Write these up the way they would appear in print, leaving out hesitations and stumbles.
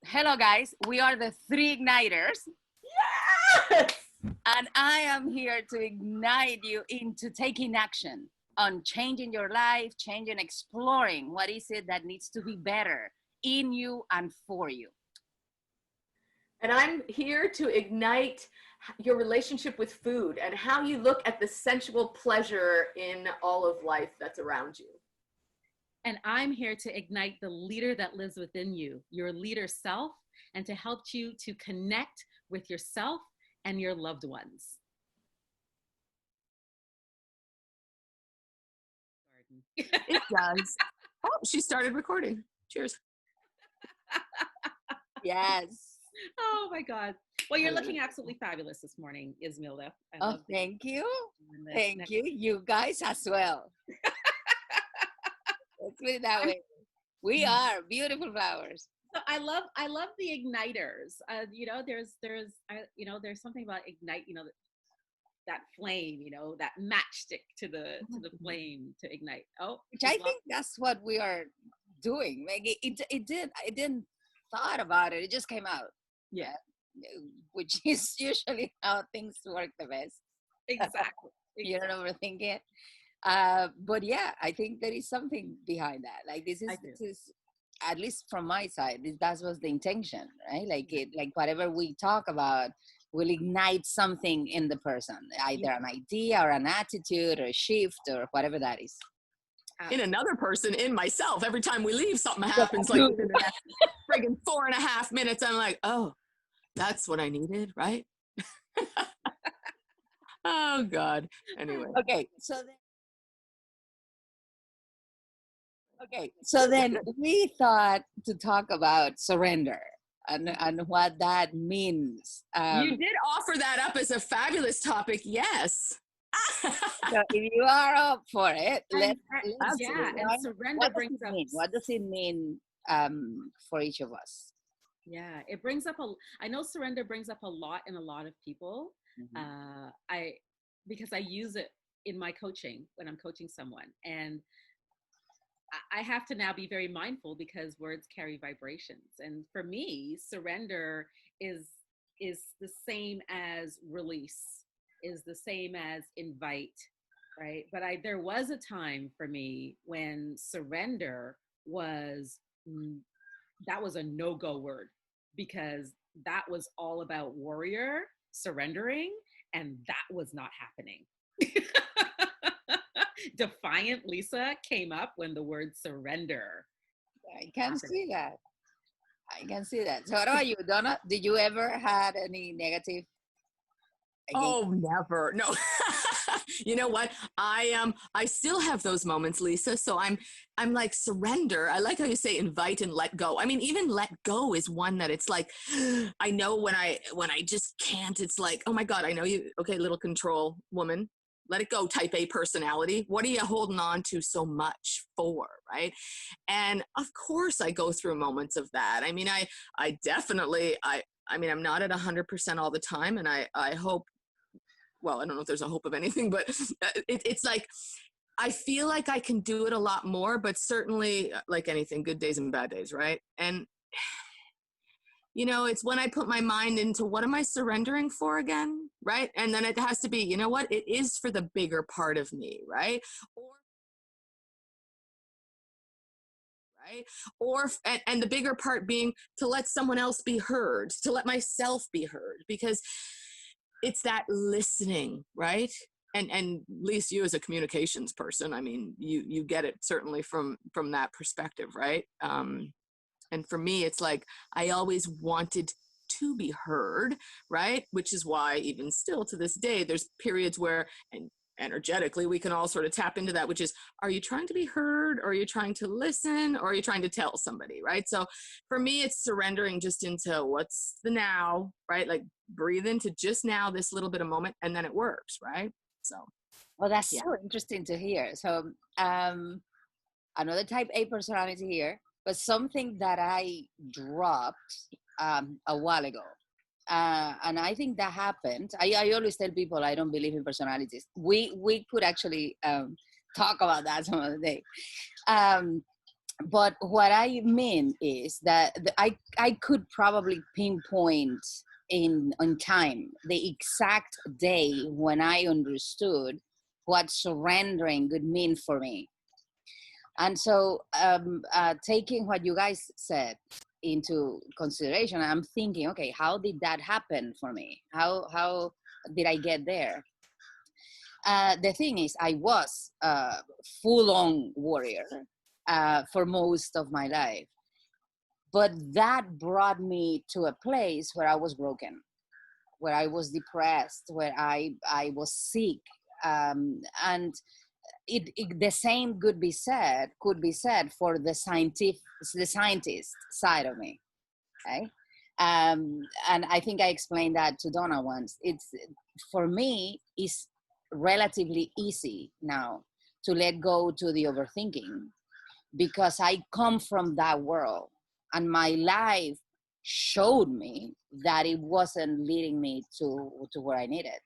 Hello, guys. We are the three igniters, Yes! and I am here to ignite you into taking action on changing your life, changing, exploring what is it that needs to be better in you and for you. And I'm here to ignite your relationship with food and how you look at the sensual pleasure in all of life that's around you. And I'm here to ignite the leader that lives within you, your leader self, and to help you to connect with yourself and your loved ones. It does. Oh, she started recording. Cheers. Yes. Oh my God. Well, you're looking absolutely fabulous this morning, Yasmilde. Oh, thank you. Thank next- you. You guys as well. Let's put it that way. We are beautiful flowers. So I love the igniters. There's something about ignite. That flame. That matchstick to the flame to ignite. Oh, Which I think that's what we are doing. Like it didn't thought about it. It just came out. Yeah. Which is usually how things work the best. Exactly. You don't overthink it. But yeah, I think there is something behind that. Like this is at least from my side, that was the intention, right? Like whatever we talk about will ignite something in the person, either an idea or an attitude or a shift or whatever that is. In another person, in myself, every time we leave, something happens. Like within the next friggin' 4.5 minutes, I'm like, oh, that's what I needed, right? Oh God. Anyway. Okay, so then we thought to talk about surrender and what that means. You did offer that up as a fabulous topic, yes. So if you are up for it, let's and surrender brings up. What does it mean for each of us? Yeah, it brings up I know surrender brings up a lot in a lot of people. Mm-hmm. Because I use it in my coaching when I'm coaching someone, and I have to now be very mindful because words carry vibrations. And for me, surrender is the same as release, is the same as invite, right? But there was a time for me when surrender was a no-go word, because that was all about warrior surrendering, and that was not happening. Defiant Lisa came up when the word surrender. I can see that. So what about you, Donna? Did you ever had any negative? Oh, never. No. You know what? I still have those moments, Lisa. So I'm like surrender. I like how you say invite and let go. I mean, even let go is one that it's like, I know when I just can't, it's like, oh my God, I know you. Okay, little control woman. Let it go, type A personality. What are you holding on to so much for, right? And of course I go through moments of that. I mean, I definitely, I mean, I'm not at 100% all the time. And I hope, well, I don't know if there's a hope of anything, but it's like, I feel like I can do it a lot more, but certainly like anything, good days and bad days, right? And it's when I put my mind into what am I surrendering for again, right? And then it has to be, you know what? It is for the bigger part of me, right? And the bigger part being to let someone else be heard, to let myself be heard, because it's that listening, right? And Lisa, you as a communications person, I mean, you get it certainly from that perspective, right? And for me, it's like, I always wanted to be heard, right? Which is why even still to this day, there's periods where, and energetically, we can all sort of tap into that, which is, are you trying to be heard? Or are you trying to listen? Or are you trying to tell somebody, right? So for me, it's surrendering just into what's the now, right? Like breathe into just now, this little bit of moment, and then it works, right? So. Well, that's so interesting to hear. So another type A personality here, but something that I dropped a while ago. And I think that happened. I always tell people I don't believe in personalities. We could actually talk about that some other day. But what I mean is that I could probably pinpoint in on time the exact day when I understood what surrendering would mean for me. And so, taking what you guys said into consideration, I'm thinking, okay, how did that happen for me? How did I get there? The thing is, I was a full-on warrior for most of my life, but that brought me to a place where I was broken, where I was depressed, where I was sick, and the same could be said for the scientist side of me, right? And I think I explained that to Donna once. It's, for me, is relatively easy now to let go to the overthinking, because I come from that world, and my life showed me that it wasn't leading me to where I needed.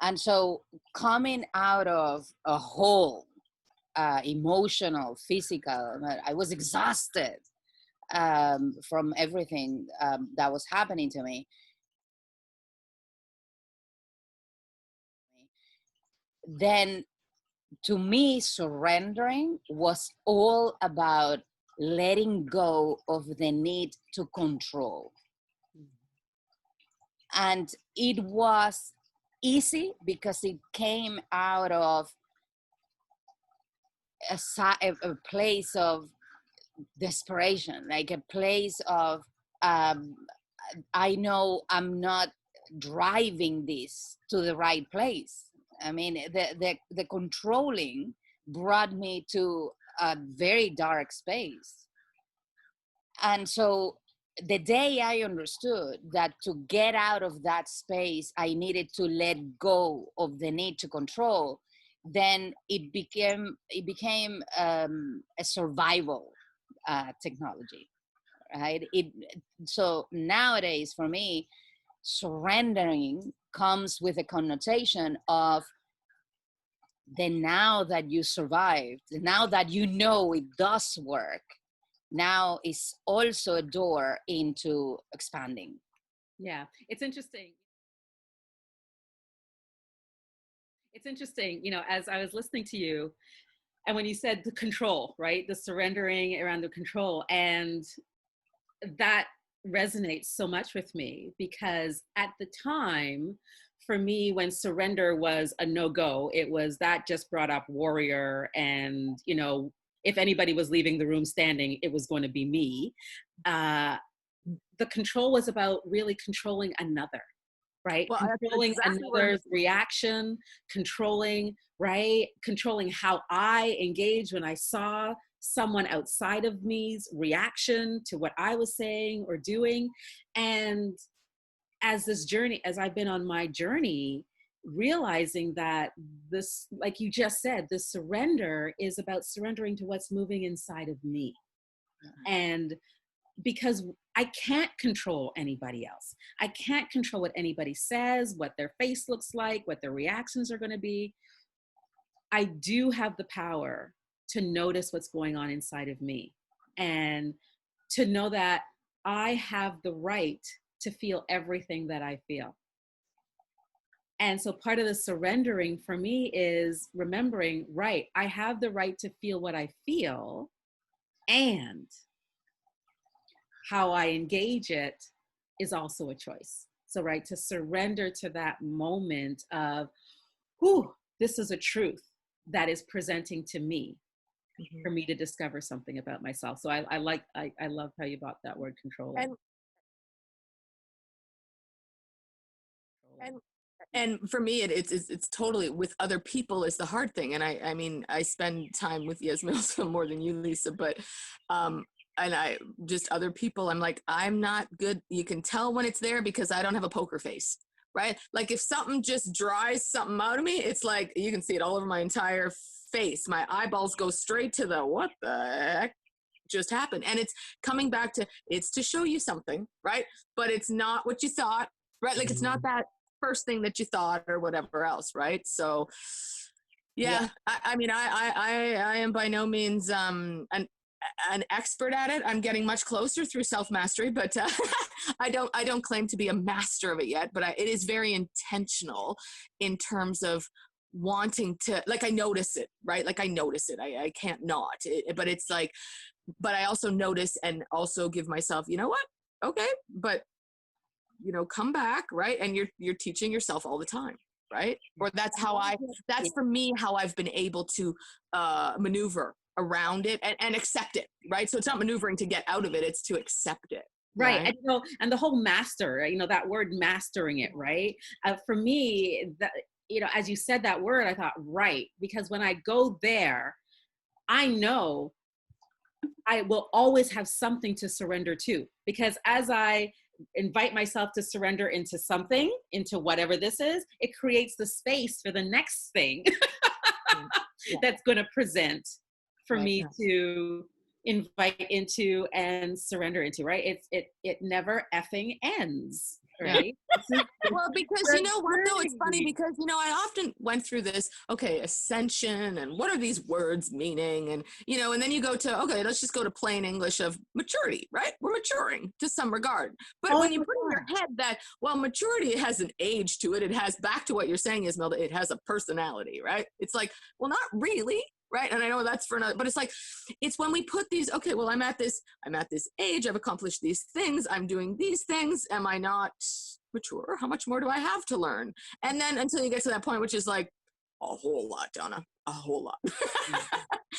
And so, coming out of a whole emotional, physical, I was exhausted from everything that was happening to me. Then, to me, surrendering was all about letting go of the need to control. And it was easy because it came out of a place of desperation, like a place of, I know I'm not driving this to the right place. I mean, the controlling brought me to a very dark space. And so the day I understood that to get out of that space, I needed to let go of the need to control, then it became a survival technology, right? So nowadays, for me, surrendering comes with a connotation of, then now that you survived, now that you know it does work, now is also a door into expanding. Yeah, it's interesting. It's interesting, you know, as I was listening to you, and when you said the control, right? The surrendering around the control, and that resonates so much with me, because at the time, for me, when surrender was a no-go, it was that just brought up warrior, and, you know, if anybody was leaving the room standing, it was going to be me. The control was about really controlling another, right? Well, controlling exactly another's reaction, controlling, right? Controlling how I engage when I saw someone outside of me's reaction to what I was saying or doing. And as I've been on my journey, realizing that this, like you just said, the surrender is about surrendering to what's moving inside of me. And because I can't control anybody else. I can't control what anybody says, what their face looks like, what their reactions are going to be. I do have the power to notice what's going on inside of me, and to know that I have the right to feel everything that I feel. And so part of the surrendering for me is remembering, right, I have the right to feel what I feel, and how I engage it is also a choice. So, right, to surrender to that moment of, whew, this is a truth that is presenting to me, for me to discover something about myself. So I love how you brought that word control. And for me, it's totally, with other people is the hard thing. And I mean, I spend time with Yasmilde more than you, Lisa, but and I just other people, I'm like, I'm not good. You can tell when it's there because I don't have a poker face, right? Like if something just dries something out of me, it's like, you can see it all over my entire face. My eyeballs go straight to the, what the heck just happened? And it's coming back to, it's to show you something, right? But it's not what you thought, right? Like it's not that first thing that you thought or whatever else, right? So Yeah. I mean, I am by no means an expert at it. I'm getting much closer through self-mastery, but I don't claim to be a master of it yet, but it is very intentional in terms of wanting to, like, I notice it, right? Like I notice it. I can't not, but it's like, but I also notice and also give myself, you know what? Okay, but you know, come back, right? And you're teaching yourself all the time, right? Or that's for me how I've been able to maneuver around it and accept it, right? So it's not maneuvering to get out of it, it's to accept it. Right. And, you know, and the whole master, you know, that word mastering it, right? For me, that, you know, as you said that word, I thought, right, because when I go there, I know I will always have something to surrender to, because as I invite myself to surrender into something, into whatever this is, it creates the space for the next thing that's going to present for me to invite into and surrender into, right? It never effing ends, right? Well, because you know what though, it's funny because, you know, I often went through this, okay, ascension and what are these words meaning? And, you know, and then you go to, okay, let's just go to plain English of maturity, right? We're maturing to some regard. But when you put in your head that, well, maturity has an age to it, it has, back to what you're saying, Yasmilde, it has a personality, right? It's like, well, not really. Right. And I know that's for another, but it's like, it's when we put these, okay, well, I'm at this age, I've accomplished these things, I'm doing these things. Am I not mature? How much more do I have to learn? And then until you get to that point, which is like a whole lot, Donna, a whole lot.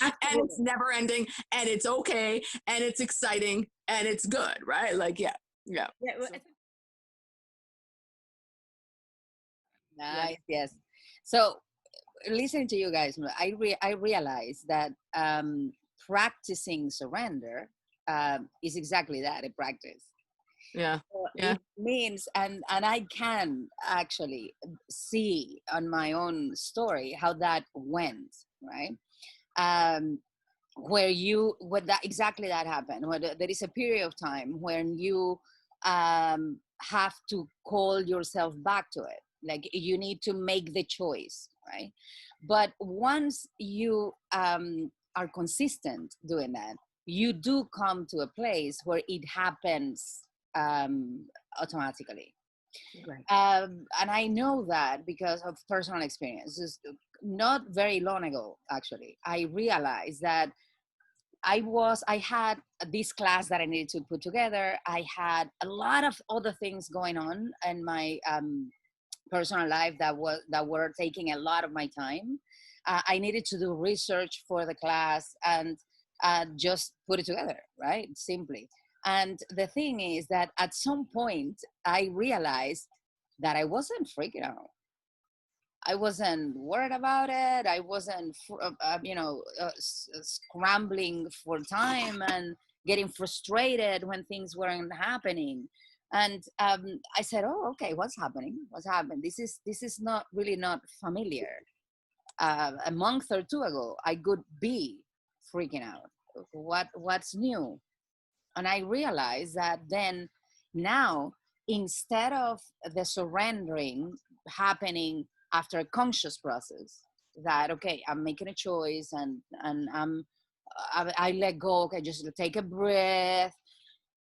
And it's never ending and it's okay. And it's exciting and it's good. Right. Like, yeah. Nice. Yes. So listening to you guys, I realize that practicing surrender is exactly that, a practice. Yeah. So it means, and I can actually see on my own story how that went, right? Where that exactly that happened, where there is a period of time when you have to call yourself back to it. Like you need to make the choice, right? But once you are consistent doing that, you do come to a place where it happens automatically. Right. And I know that because of personal experiences. Not very long ago, actually, I realized that I had this class that I needed to put together. I had a lot of other things going on in my personal life that were taking a lot of my time. I needed to do research for the class and just put it together, right? Simply. And the thing is that at some point I realized that I wasn't freaking out. I wasn't worried about it. I wasn't, scrambling for time and getting frustrated when things weren't happening. And I said, "Oh, okay, what's happening? What's happened? This is not really not familiar." A month or two ago, I could be freaking out. What's new? And I realized that then, now, instead of the surrendering happening after a conscious process, that okay, I'm making a choice and I let go. Okay, just take a breath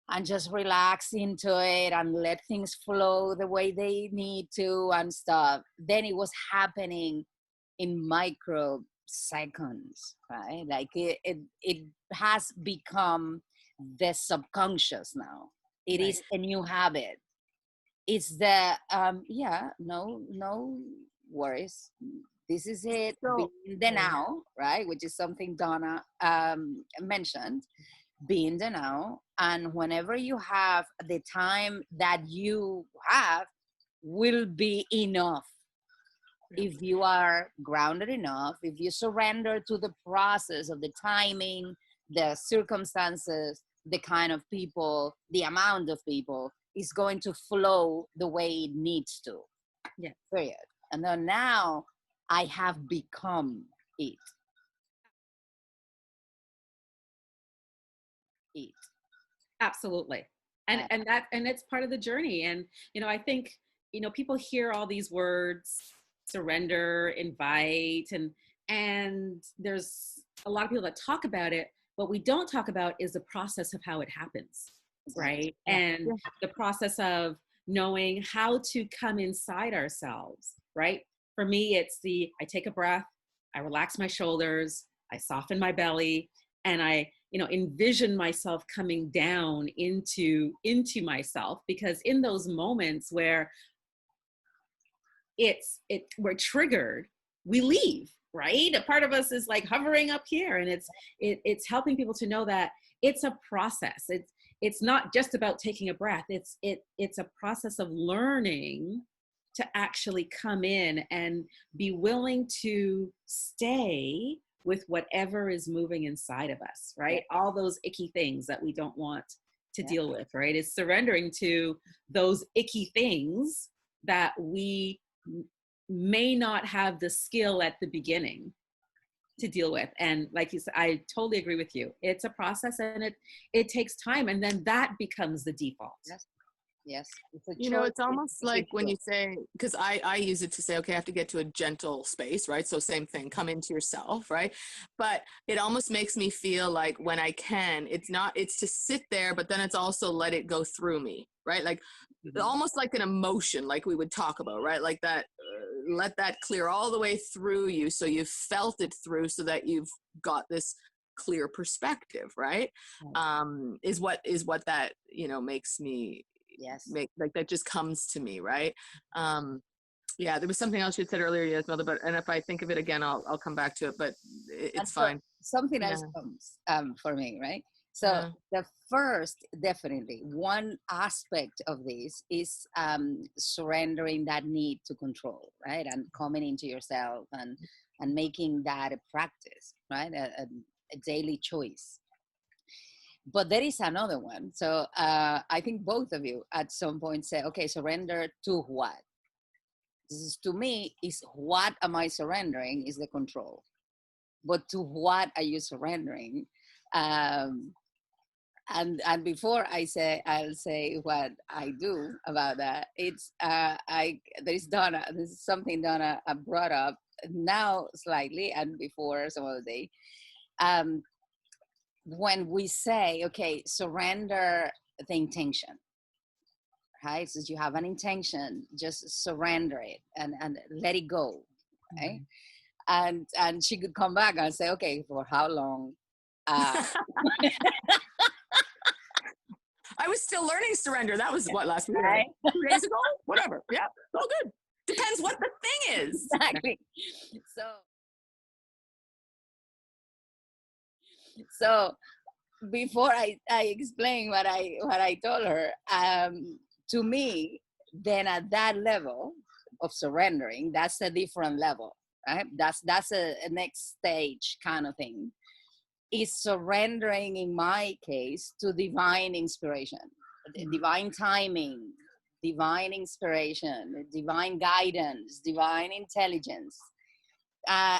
and just relax into it and let things flow the way they need to and stuff. Then it was happening in microseconds, right? Like it has become the subconscious now. It is a new habit. It's the no worries. This is it. So, Being the now, right? Which is something Donna mentioned. Being the now, and whenever you have the time that you have, will be enough. If you are grounded enough, if you surrender to the process of the timing, the circumstances, the kind of people, the amount of people, is going to flow the way it needs to. Yeah. Period. And then now I have become it. Absolutely. And it's part of the journey. And, you know, I think, you know, people hear all these words, surrender, invite, and And there's a lot of people that talk about it. What we don't talk about is the process of how it happens, right? Yeah. And the process of knowing how to come inside ourselves, right? For me, it's I take a breath, I relax my shoulders, I soften my belly, and I, envision myself coming down into myself, because in those moments where we're triggered, we leave, right? A part of us is like hovering up here, and it's helping people to know that it's a process. It's not just about taking a breath. It's a process of learning to actually come in and be willing to stay with whatever is moving inside of us, right? All those icky things that we don't want to deal with, right? It's surrendering to those icky things that we may not have the skill at the beginning to deal with. And like you said, I totally agree with you. It's a process, and it takes time, and then that becomes the default. Yes. It's almost like when you say, because I use it to say, okay, I have to get to a gentle space, right? So same thing, come into yourself, right? But it almost makes me feel like when I can, it's to sit there, but then it's also let it go through me, right? Like almost like an emotion, like we would talk about, right? Like that, let that clear all the way through you, so you've felt it through, so that you've got this clear perspective, right? Is what that makes me make, like, that just comes to me, right? There was something else you said earlier, Yasmilde, but and if I think of it again, I'll come back to it, but it's fine. Something else comes for me, right? So the first, definitely, one aspect of this is surrendering that need to control, right? And coming into yourself and making that a practice, right? A daily choice. But there is another one. So I think both of you at some point say, okay, surrender to what? This is, to me, is what am I surrendering is the control. But to what are you surrendering? And before I'll say what I do about that. It's there's Donna. This is something Donna brought up now slightly, and before some of the day. When we say, okay, surrender the intention, right? So you have an intention, just surrender it and let it go, right? And she could come back and say, okay, for how long? I was still learning surrender. That was what, last week? Right? 2 days ago? Whatever. Yeah, all good. Depends what the thing is. Exactly. So before I explain what I told her, to me, then at that level of surrendering, that's a different level, right? That's a next stage kind of thing. Is surrendering, in my case, to divine inspiration, divine timing, divine inspiration, divine guidance, divine intelligence.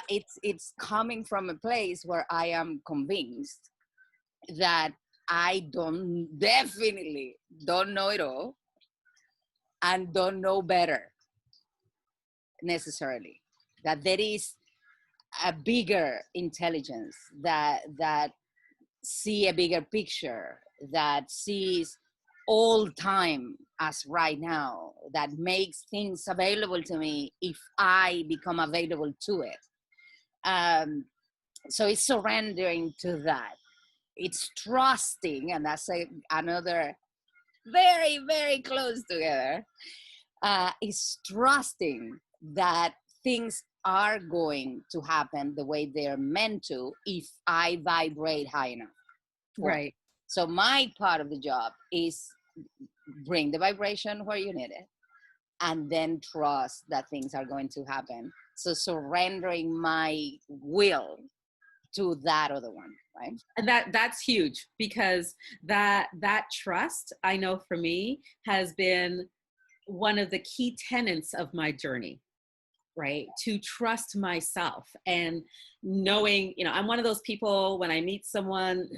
It's coming from a place where I am convinced that I definitely don't know it all and don't know better necessarily. That there is a bigger intelligence that see a bigger picture, that sees all time as right now, that makes things available to me if I become available to it. So it's surrendering to that. It's trusting, and that's another very, very close together. Is trusting that things are going to happen the way they're meant to if I vibrate high enough. Right. So my part of the job is bring the vibration where you need it, and then trust that things are going to happen. So surrendering my will to that other one, right? And that's huge, because that trust, I know for me, has been one of the key tenets of my journey, right? To trust myself, and knowing, I'm one of those people, when I meet someone,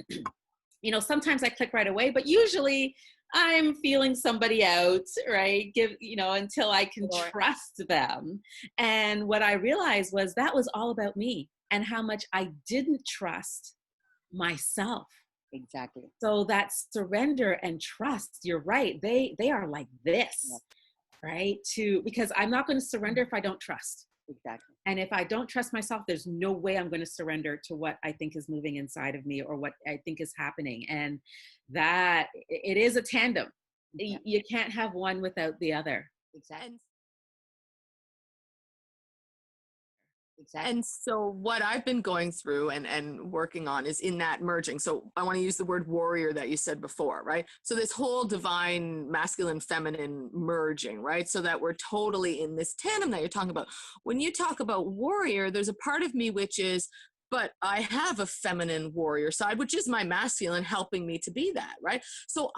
sometimes I click right away, but usually I'm feeling somebody out, right? Until I can trust them. And what I realized was that was all about me. and how much I didn't trust myself. Exactly. So that surrender and trust, you're right, they are like this, right? Because I'm not going to surrender if I don't trust. Exactly. And if I don't trust myself, there's no way I'm going to surrender to what I think is moving inside of me or what I think is happening. And that it is a tandem. Yeah. You can't have one without the other. Exactly. And so what I've been going through and working on is in that merging. So I want to use the word warrior that you said before, right? So this whole divine, masculine, feminine merging, right? So that we're totally in this tandem that you're talking about. When you talk about warrior, there's a part of me which is, but I have a feminine warrior side, which is my masculine helping me to be that, right? So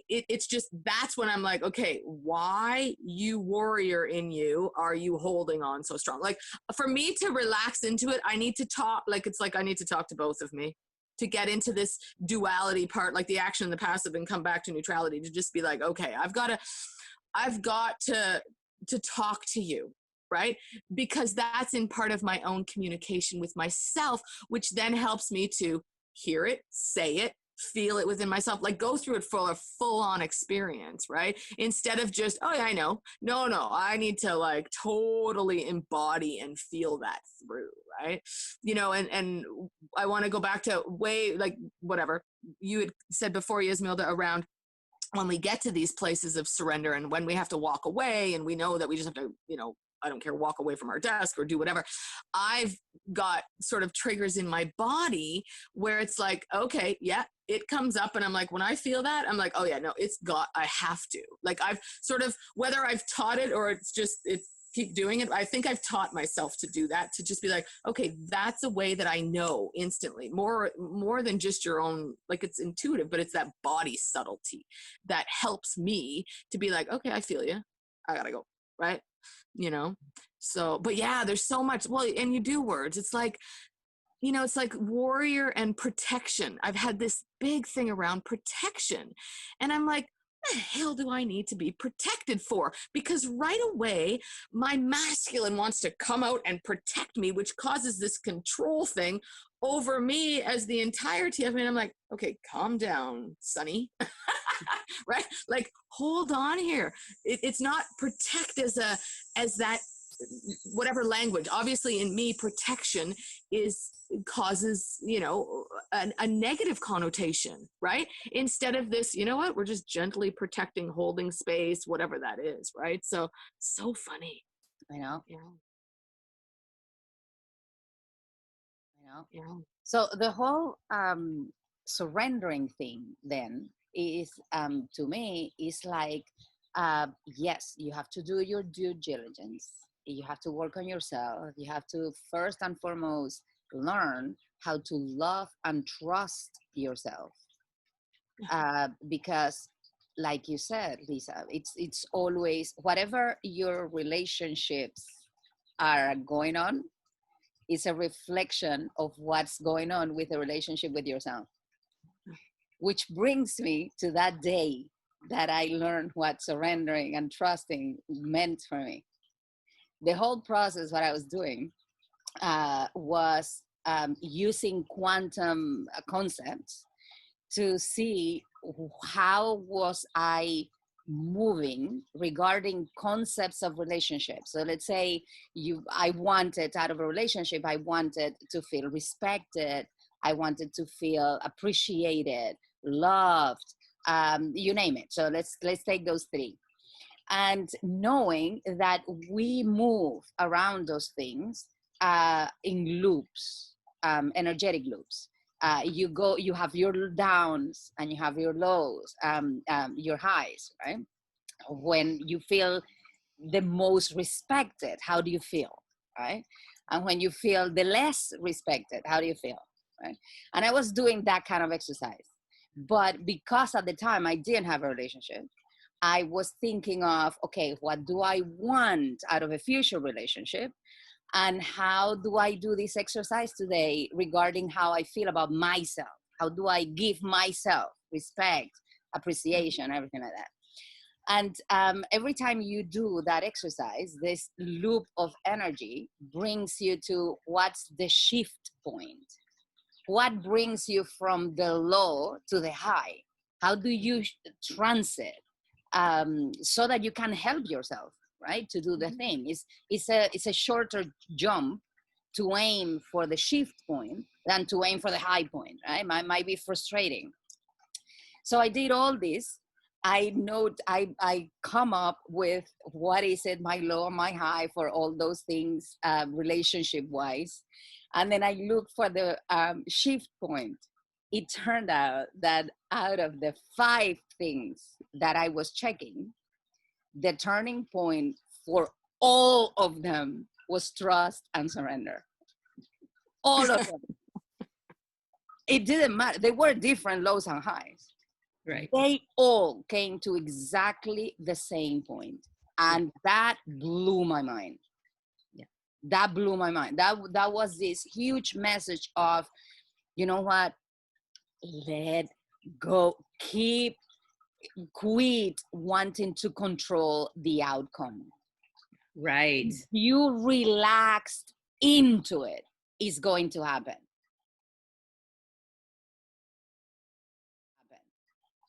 it's just, that's when I'm like, okay, why, you warrior in you, are you holding on so strong? Like for me to relax into it, I need to talk, like, it's like I need to talk to both of me to get into this duality part, like the action and the passive, and come back to neutrality, to just be like, okay, I've got to talk to you, right? Because that's in part of my own communication with myself, which then helps me to hear it, say it, feel it within myself, like go through it for a full-on experience, right? Instead of just, oh yeah, I know. No, I need to like totally embody and feel that through, right? You know, and I want to go back to way, like, whatever you had said before, Yasmilde, around when we get to these places of surrender and when we have to walk away and we know that we just have to, you know, I don't care, walk away from our desk or do whatever. I've got sort of triggers in my body where it's like, okay, yeah, it comes up. And I'm like, when I feel that, I'm like, oh yeah, no, I have to. Like I've sort of, whether I've taught it or it's keep doing it. I think I've taught myself to do that, to just be like, okay, that's a way that I know instantly, more than just your own, like it's intuitive, but it's that body subtlety that helps me to be like, okay, I feel you. I gotta go. Right. You know, so, but yeah, there's so much, well, and you do words. It's like, you know, it's like warrior and protection. I've had this big thing around protection and I'm like, what the hell do I need to be protected for? Because right away, my masculine wants to come out and protect me, which causes this control thing over me as the entirety of me. And I'm like, okay, calm down, Sonny. Right? Like, hold on here. It's not protect as that, whatever language. Obviously in me, protection causes, you know, a negative connotation, right? Instead of this, you know what, we're just gently protecting, holding space, whatever that is, right? So funny. I know. Yeah. Yeah. So the whole surrendering thing then is, to me, is like, yes, you have to do your due diligence. You have to work on yourself. You have to first and foremost learn how to love and trust yourself. Because like you said, Lisa, it's always, whatever your relationships are going on, is a reflection of what's going on with the relationship with yourself. Which brings me to that day that I learned what surrendering and trusting meant for me. The whole process, what I was doing, was using quantum concepts to see how was I moving regarding concepts of relationships. So let's say I wanted, out of a relationship, I wanted to feel respected, I wanted to feel appreciated, loved, you name it. So let's take those three. And knowing that we move around those things in loops, energetic loops. You have your downs and you have your lows, your highs, right? When you feel the most respected, how do you feel, right? And when you feel the less respected, how do you feel, right? And I was doing that kind of exercise. But because at the time I didn't have a relationship, I was thinking of, okay, what do I want out of a future relationship? And how do I do this exercise today regarding how I feel about myself? How do I give myself respect, appreciation, everything like that? And every time you do that exercise, this loop of energy brings you to what's the shift point. What brings you from the low to the high? How do you transit so that you can help yourself, right, to do the thing? It's a shorter jump to aim for the shift point than to aim for the high point, right? Might be frustrating. So I did all this. I come up with what is it, my low, my high for all those things, relationship wise. And then I look for the shift point. It turned out that out of the 5 things that I was checking, the turning point for all of them was trust and surrender. All of them. It didn't matter. They were different lows and highs. Right. They all came to exactly the same point. And that blew my mind. Yeah. That blew my mind. That was this huge message of, you know what? Let go. Quit wanting to control the outcome. Right. You relaxed into it, it's going to happen.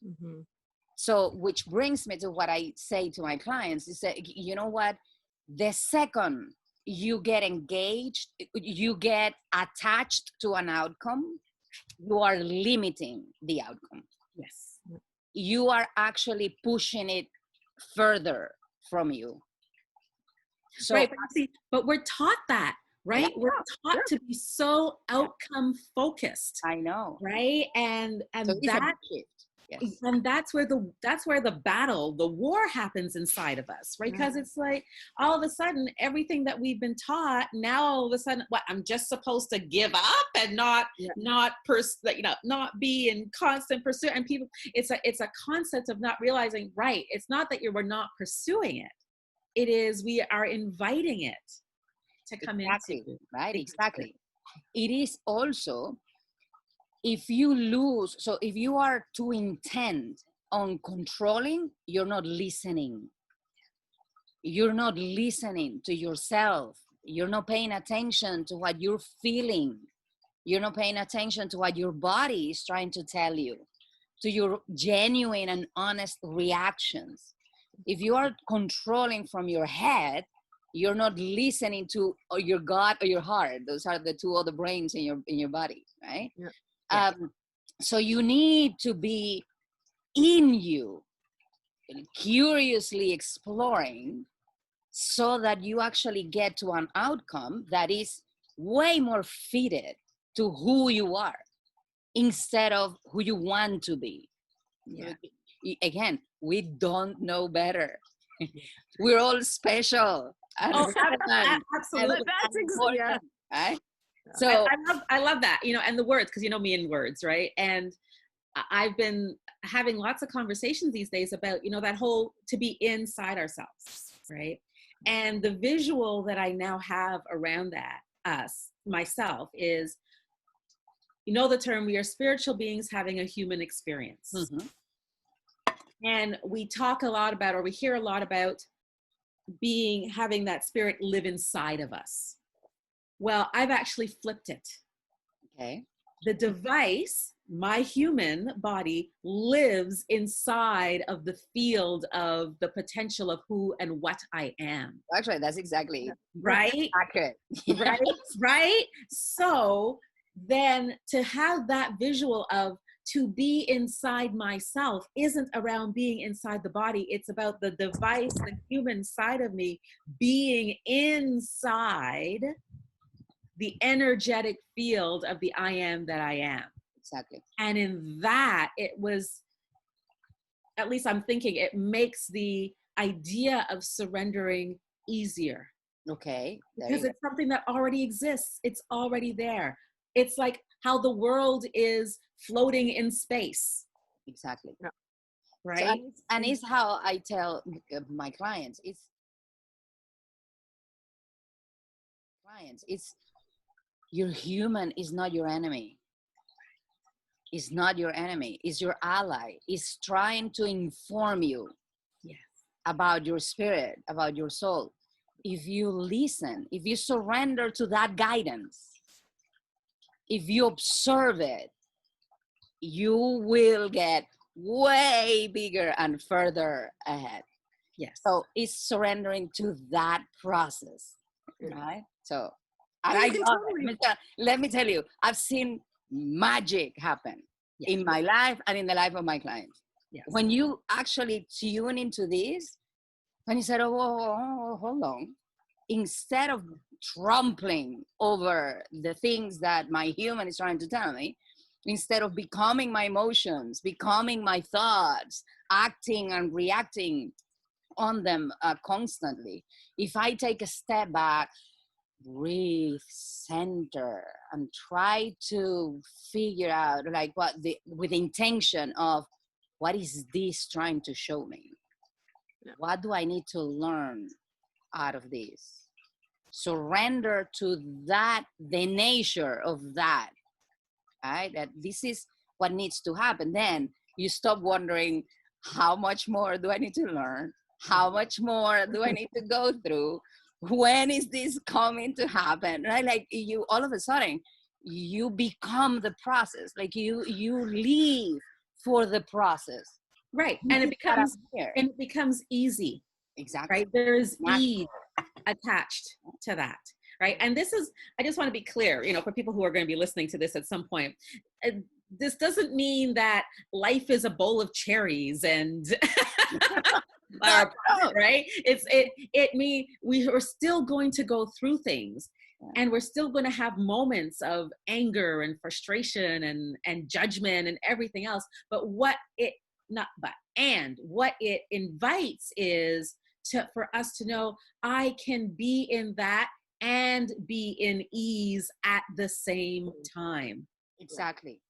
Mm-hmm. So, which brings me to what I say to my clients is that, you know what? The second you get engaged, you get attached to an outcome, you are limiting the outcome. Yes. You are actually pushing it further from you. So, right. But we're taught that, right? Yeah, we're taught to be so outcome focused. I know. Right. And So that shift. Yes. And that's where the battle, the war happens inside of us, right? Because it's like all of a sudden everything that we've been taught, now all of a sudden, what, I'm just supposed to give up and not be in constant pursuit. And people, it's a concept of not realizing, right? It's not that we're not pursuing it. It is we are inviting it to come into. Right, exactly. It. It is also, if you are too intent on controlling, you're not listening. You're not listening to yourself. You're not paying attention to what you're feeling. You're not paying attention to what your body is trying to tell you, to your genuine and honest reactions. If you are controlling from your head, you're not listening to your gut or your heart. Those are the 2 other brains in your body, right? Yeah. So you need to be in you, curiously exploring, so that you actually get to an outcome that is way more fitted to who you are instead of who you want to be. Yeah. Again, we don't know better. We're all special. Absolutely. That's important, right? So I love that, and the words, because me and words, right? And I've been having lots of conversations these days about, that whole to be inside ourselves, right? And the visual that I now have around that, myself, is, the term, we are spiritual beings having a human experience. Mm-hmm. And we talk a lot about, or we hear a lot about having that spirit live inside of us. Well, I've actually flipped it. Okay. The device, my human body, lives inside of the field of the potential of who and what I am. Actually, that's exactly right. Accurate. Right. Right. So then to have that visual of to be inside myself isn't around being inside the body. It's about the device, the human side of me being inside the energetic field of the I am that I am. Exactly. And in that, it was, at least I'm thinking, it makes the idea of surrendering easier. Okay. Because it's something that already exists. It's already there. It's like how the world is floating in space. Exactly. Yeah. Right. So, and it's how I tell my clients, your human is not your enemy. It's not your enemy. It's your ally. It's trying to inform you. Yes. about your spirit, about your soul, if you listen, if you surrender to that guidance, if you observe it, you will get way bigger and further ahead. Yes. So it's surrendering to that process, right? So, and I love it. Let me tell you, I've seen magic happen in my life and in the life of my clients. Yes. When you actually tune into this, when you said, oh, hold on, instead of trampling over the things that my human is trying to tell me, instead of becoming my emotions, becoming my thoughts, acting and reacting on them constantly, if I take a step back, breathe, center, and try to figure out like with the intention of what is this trying to show me? What do I need to learn out of this? Surrender to that, the nature of that, right? That this is what needs to happen. Then you stop wondering, how much more do I need to learn? How much more do I need to go through? When is this coming to happen, right? Like you, all of a sudden, you become the process. Like you live for the process. Right, and it becomes easy. Exactly. Right, there's ease attached to that. Right, and this is, I just want to be clear, you know, for people who are going to be listening to this at some point, this doesn't mean that life is a bowl of cherries and right? It means we are still going to go through things, and we're still going to have moments of anger and frustration and judgment and everything else. But what it invites is for us to know, I can be in that and be in ease at the same time. Exactly.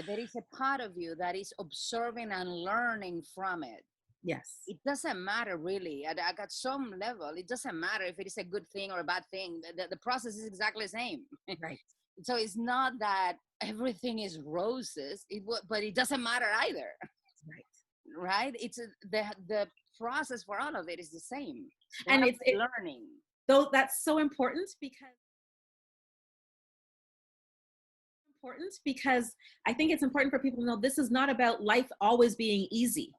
There is a part of you that is observing and learning from it. Yes. It doesn't matter really. At some level, it doesn't matter if it is a good thing or a bad thing. The process is exactly the same. Right. So it's not that everything is roses, but it doesn't matter either. Right. Right? It's the process for all of it is the same. And it's learning. Though that's so important because I think it's important for people to know this is not about life always being easy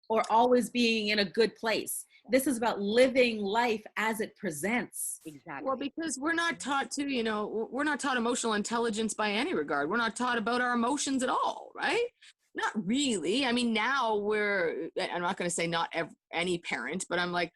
or always being in a good place. This is about living life as it presents. Exactly. Well, because we're not taught to, you know, we're not taught emotional intelligence by any regard. We're not taught about our emotions at all, right? Not really. I mean, now I'm not going to say not any parent, but I'm like,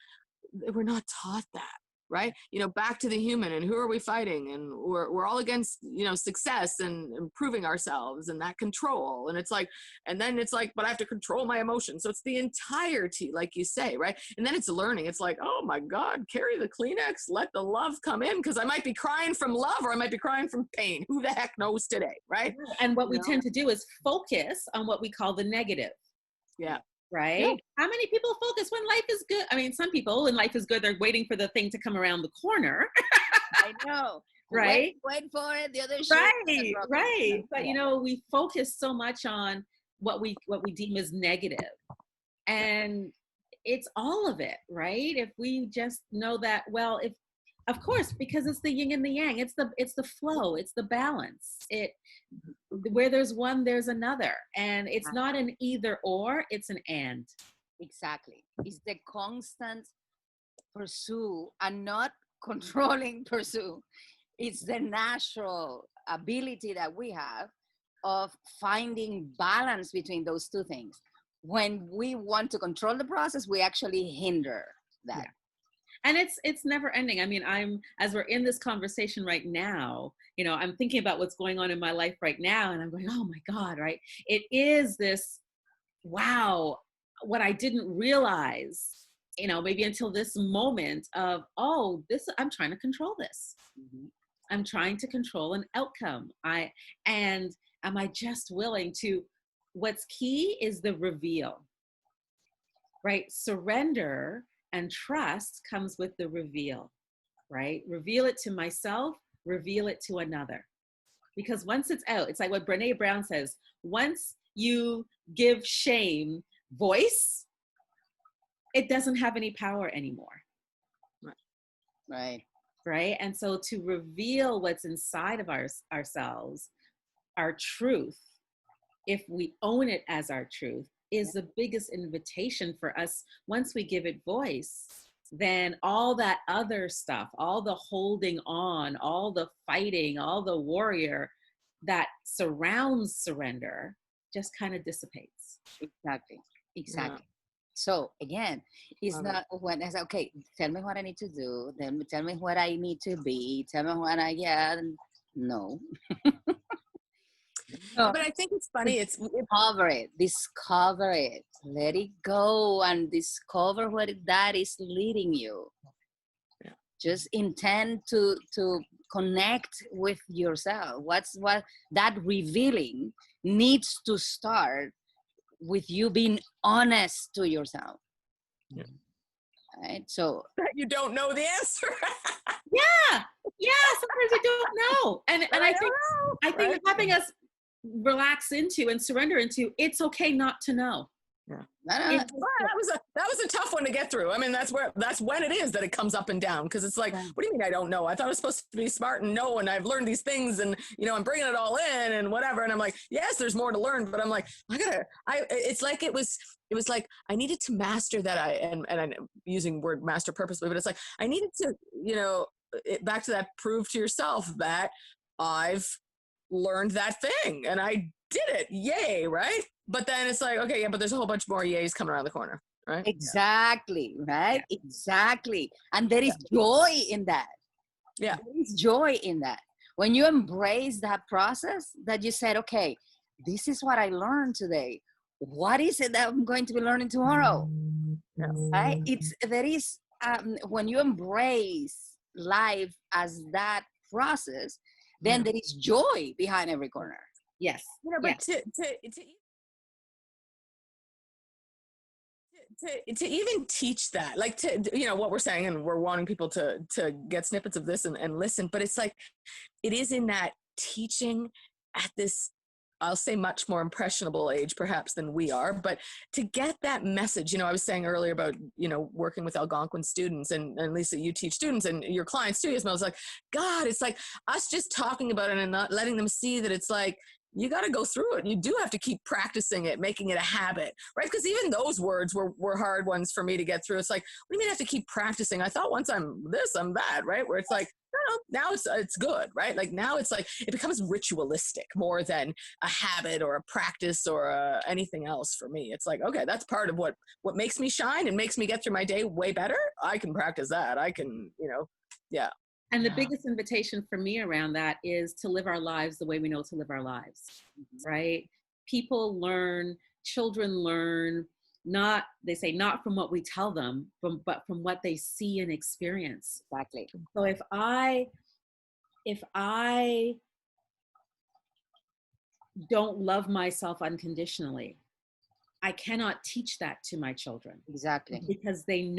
we're not taught that, right? You know, back to the human and who are we fighting? And we're all against, you know, success and improving ourselves and that control. And it's like, but I have to control my emotions. So it's the entirety, like you say, right? And then it's learning. It's like, oh my God, carry the Kleenex, let the love come in, because I might be crying from love or I might be crying from pain. Who the heck knows today, right? And what we tend to do is focus on what we call the negative. Yeah. Right? Yeah. How many people focus when life is good? I mean, some people, when life is good, they're waiting for the thing to come around the corner. I know. Right? Wait for it. The other Right. But you know, we focus so much on what we deem as negative. And it's all of it, right? If we just know that, well, of course, because it's the yin and the yang, it's the flow, it's the balance. Where there's one, there's another. And it's not an either or, it's an and. Exactly. It's the constant pursuit and not controlling pursuit. It's the natural ability that we have of finding balance between those two things. When we want to control the process, we actually hinder that. Yeah. And it's never ending. I mean, as we're in this conversation right now, you know, I'm thinking about what's going on in my life right now, and I'm going, oh my God, right? It is this, wow, what I didn't realize, you know, maybe until this moment of, I'm trying to control this. Mm-hmm. I'm trying to control an outcome. And am I just willing to, what's key is the reveal, right? Surrender and trust comes with the reveal, right? Reveal it to myself, reveal it to another. Because once it's out, it's like what Brené Brown says, once you give shame voice, it doesn't have any power anymore. Right. Right. And so to reveal what's inside of ourselves, our truth, if we own it as our truth, is the biggest invitation for us. Once we give it voice, then all that other stuff, all the holding on, all the fighting, all the warrior that surrounds surrender just kind of dissipates. Exactly. Yeah. So again, it's not when I say, okay, tell me what I need to do, then tell me what I need to be, tell me what no. But I think it's funny. Discover it, let it go, and discover what that is leading you. Yeah. Just intend to connect with yourself. What that revealing needs to start with you being honest to yourself. Yeah. Right. So you don't know the answer. Yeah. Sometimes I don't know, and I think having us relax into and surrender into, it's okay not to know. Yeah. That was a tough one to get through. I mean, that's when it is that it comes up and down, because it's like, what do you mean I don't know? I thought I was supposed to be smart and know, and I've learned these things, and I'm bringing it all in and whatever. And I'm like, yes, there's more to learn, but I'm like, it's like it was like I needed to master that. And I'm using word master purposely, but it's like I needed to, back to that, prove to yourself that I've learned that thing and I did it. Yay, right? But then it's like, okay, yeah, but there's a whole bunch more yays coming around the corner, right? Exactly, right? Yeah. Exactly. And there is joy in that. Yeah. There is joy in that. When you embrace that process, that you said, okay, this is what I learned today. What is it that I'm going to be learning tomorrow? Yes. Right? When you embrace life as that process, then there is joy behind every corner. Yes. But to even teach that, like, what we're saying, and we're wanting people to get snippets of this and listen, but it's like, it is in that teaching at this, I'll say, much more impressionable age perhaps than we are, but to get that message. I was saying earlier about, working with Algonquin students, and Lisa, you teach students and your clients too, Yasmilde. It's like, God, it's like us just talking about it and not letting them see that it's like, you got to go through it. You do have to keep practicing it, making it a habit, right? Because even those words were hard ones for me to get through. It's like, what do you mean I have to keep practicing? I thought once I'm this, I'm that, right? Where it's like, no, now it's good, right? Like now it's like, it becomes ritualistic more than a habit or a practice or anything else for me. It's like, okay, that's part of what makes me shine and makes me get through my day way better. I can practice that. I can, yeah. And the biggest invitation for me around that is to live our lives the way we know to live our lives, right? People learn, children learn, they say not from what we tell them, but from what they see and experience. Exactly. So if I don't love myself unconditionally, I cannot teach that to my children. Exactly. Because they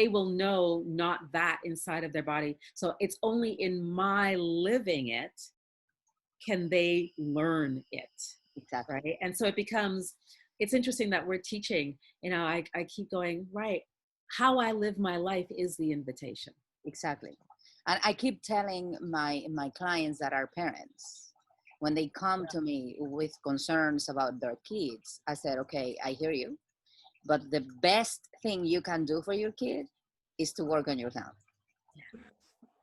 will know not that inside of their body. So it's only in my living it can they learn it. Exactly. Right. And so it's interesting that we're teaching, I keep going, right. How I live my life is the invitation. Exactly. And I keep telling my clients that are parents, when they come to me with concerns about their kids, I said, okay, I hear you, but the best thing you can do for your kid is to work on yourself. Yeah.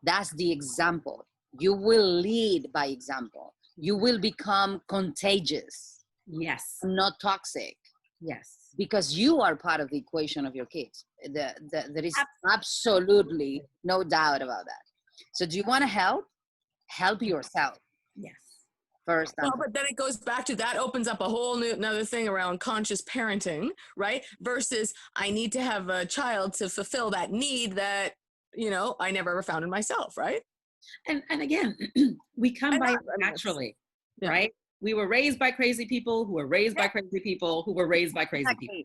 That's the example. You will lead by example. You will become contagious. Yes. Not toxic. Yes. Because you are part of the equation of your kids. There is absolutely no doubt about that. So do you want to help? Help yourself. Yes. First. Well, but then it goes back to, that opens up a whole another thing around conscious parenting, right? Versus I need to have a child to fulfill that need that, I never ever found in myself, right? And again, we come by it naturally, right? We were raised by crazy people who were raised by crazy people who were raised by crazy people.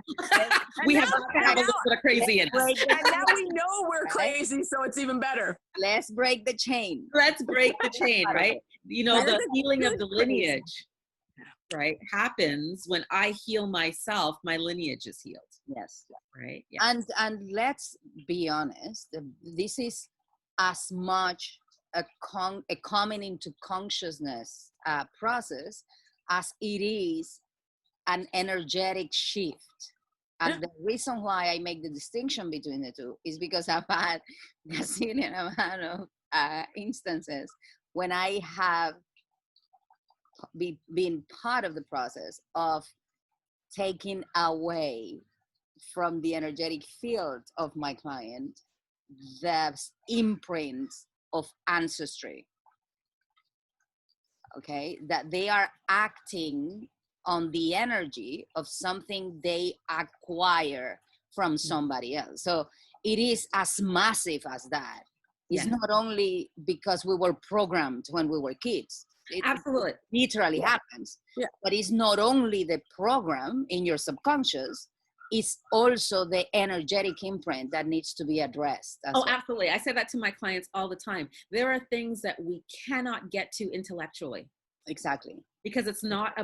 We have got to have a little bit of crazy in us. And now we know we're crazy, so it's even better. Let's break the chain. Let's break the chain, right? The healing of the lineage. right, happens when I heal myself, my lineage is healed. Yes. Right. Yeah. And let's be honest, this is as much a coming into consciousness process as it is an energetic shift. And the reason why I make the distinction between the two is because I've had a gazillion amount of instances when I have been part of the process of taking away from the energetic field of my client the imprints of ancestry. Okay, that they are acting on the energy of something they acquire from somebody else. So it is as massive as that. It's not only because we were programmed when we were kids. It Absolutely. literally happens. Yeah. But it's not only the program in your subconscious, it's also the energetic imprint that needs to be addressed. Oh, well. Absolutely. I say that to my clients all the time. There are things that we cannot get to intellectually. Exactly. Because it's not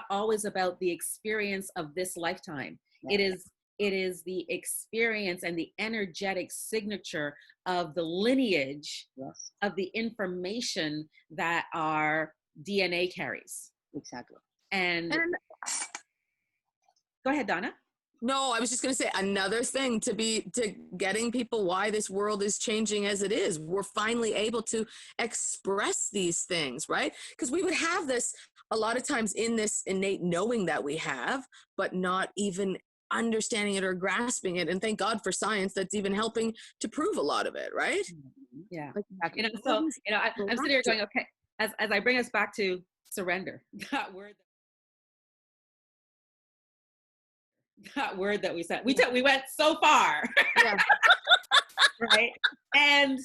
always about the experience of this lifetime. Yeah. It is the experience and the energetic signature of the lineage of the information that our DNA carries. Exactly. And go ahead, Donna. No, I was just going to say another thing to getting people why this world is changing as it is. We're finally able to express these things, right? Because we would have this a lot of times in this innate knowing that we have, but not even understanding it or grasping it. And thank God for science that's even helping to prove a lot of it, right? Yeah. Exactly. So, I'm sitting here going, okay, as I bring us back to surrender, that word that we said, we went so far. Yeah. Right. And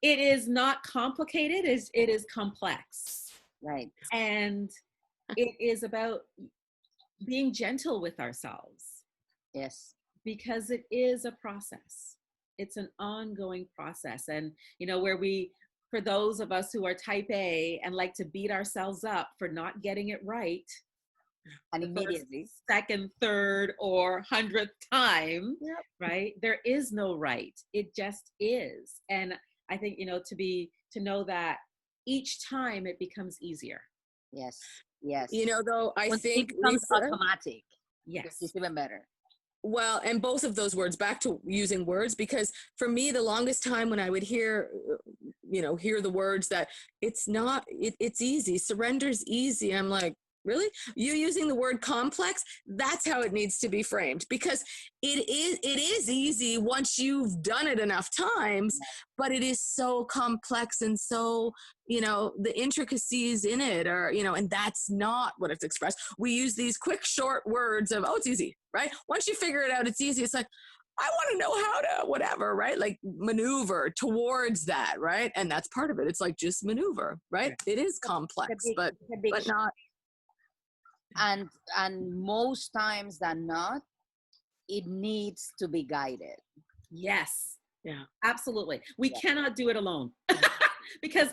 it is not complicated, it is complex. Right. And it is about being gentle with ourselves. Yes. Because it is a process. It's an ongoing process. And, for those of us who are type A and like to beat ourselves up for not getting it right, and immediately second, third, or 100th time, right? There is no right. It just is. And I think, to know that each time it becomes easier. Yes. Yes. Though I think it becomes automatic. Yes. It's even better. Well, and both of those words, back to using words, because for me, the longest time when I would hear the words that it's easy, surrender's easy. I'm like, really? You using the word complex? That's how it needs to be framed, because it is easy once you've done it enough times, but it is so complex and so, the intricacies in it are, and that's not what it's expressed. We use these quick, short words of, oh, it's easy, right? Once you figure it out, it's easy. It's like, I want to know how to whatever, right? Like maneuver towards that, right? And that's part of it. It's like just maneuver, right? It is complex, but not. And most times than not, it needs to be guided. Yes. Yeah, absolutely. We cannot do it alone. Because,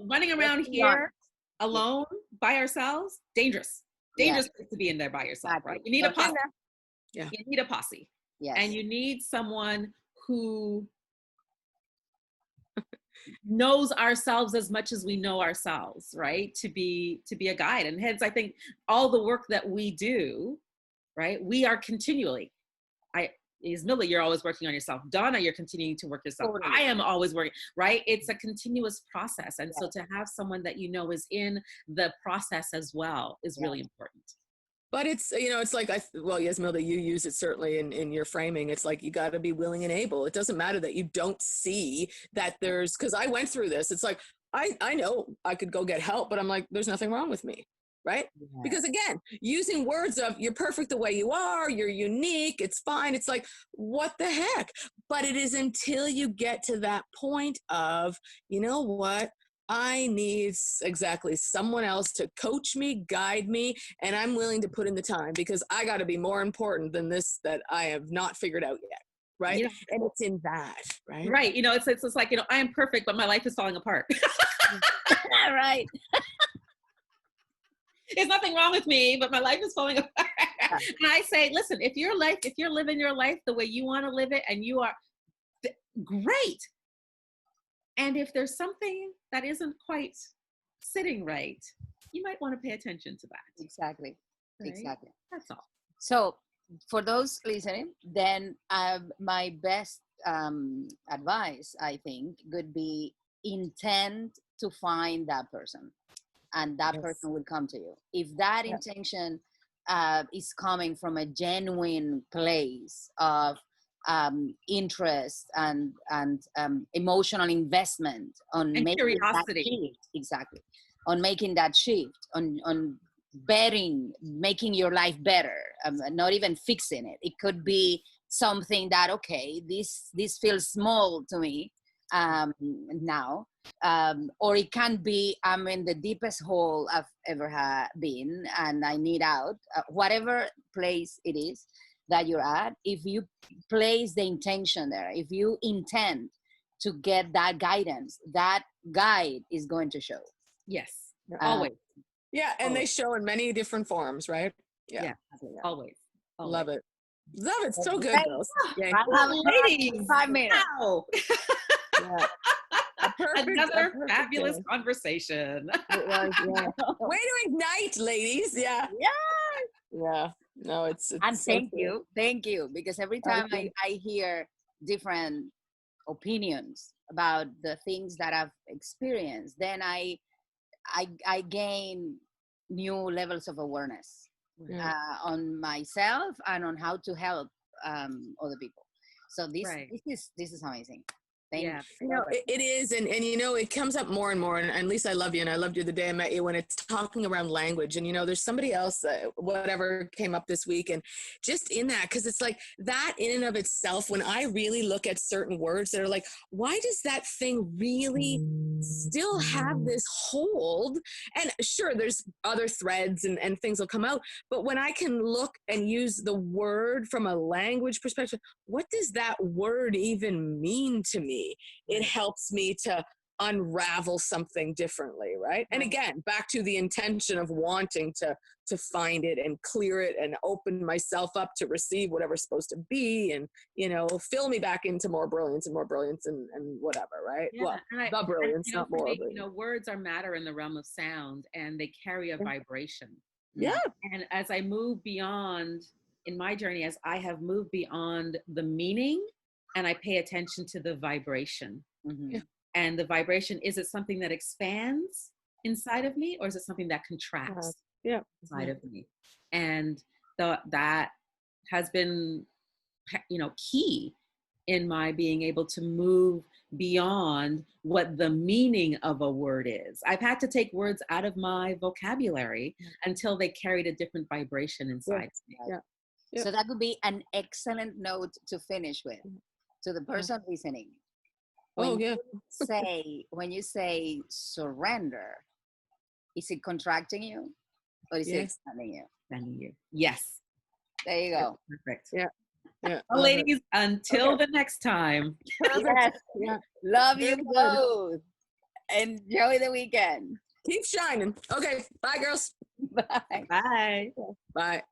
running around here alone by ourselves, dangerous place to be in there by yourself, right? You need a posse. Yeah. You need a posse. Yes. And you need someone who knows ourselves as much as we know ourselves, right? To be a guide. And hence, I think all the work that we do, right? We are continually, Yasmilde, you're always working on yourself. Donna, you're continuing to work yourself. Totally. I am always working, right? It's a continuous process. And so to have someone that is in the process as well is really important. But it's, it's like, Yasmilde, you use it certainly in your framing. It's like, you got to be willing and able. It doesn't matter that you don't see that because I went through this. It's like, I know I could go get help, but I'm like, there's nothing wrong with me. Right? Yeah. Because again, using words of you're perfect the way you are, you're unique, it's fine. It's like, what the heck? But it is until you get to that point of, you know what? I need someone else to coach me, guide me, and I'm willing to put in the time because I got to be more important than this that I have not figured out yet. Right. And it's in that. Right. Right. It's like, I am perfect, but my life is falling apart. Right. There's nothing wrong with me, but my life is falling apart. And I say, listen, if you're living your life the way you want to live it, and you are great. And if there's something that isn't quite sitting right, you might want to pay attention to that. Exactly. Right? Exactly. That's all. So for those listening, then my best advice, I think, would be intend to find that person, and that person will come to you. If that intention is coming from a genuine place of interest and emotional investment on and making curiosity. that shift, exactly, on making that shift, on betting, making your life better, not even fixing it. It could be something that, okay, this feels small to me now, or it can be, I'm in the deepest hole I've ever been and I need out. Whatever place it is that you're at, if you place the intention there, if you intend to get that guidance, that guide is going to show. Yes, always. Yeah, and always. they show in many different forms, right? Yeah, always. Love it. Love it. So good, girls. Yeah. Ladies, 5 minutes. Wow. Yeah. Another fabulous conversation. Way to ignite, ladies. Yeah. Yeah. No, it's and so thank cool. you, because every time I hear different opinions about the things that I've experienced, then I gain new levels of awareness on myself and on how to help other people. So this is amazing. Thank you. You know, it is, and you know, it comes up more and more, and Lisa, I love you, and I loved you the day I met you, when it's talking around language. And you know, there's somebody else whatever came up this week, and just in that, because it's like that in and of itself, when I really look at certain words that are like, why does that thing really still have this hold? And sure, there's other threads and things will come out, but when I can look and use the word from a language perspective, what does that word even mean to me? It helps me to unravel something differently, right? And again, back to the intention of wanting to find it and clear it and open myself up to receive whatever's supposed to be, and you know, fill me back into more brilliance and whatever, right? Well, the brilliance, not more. You know, words are matter in the realm of sound, and they carry a vibration. Yeah. And as I move beyond in my journey, as I have moved beyond the meaning, and I pay attention to the vibration. And the vibration, is it something that expands inside of me, or is it something that contracts inside of me? And that has been, you know, key in my being able to move beyond what the meaning of a word is. I've had to take words out of my vocabulary until they carried a different vibration inside me. So that would be an excellent note to finish with. To the person listening, when you say surrender, is it contracting you, or is it expanding you? Expanding you. Yes. There you go. Perfect. Yeah. Well, ladies, until the next time. Love you both. Enjoy the weekend. Keep shining. Okay. Bye, girls. Bye. Bye. Bye.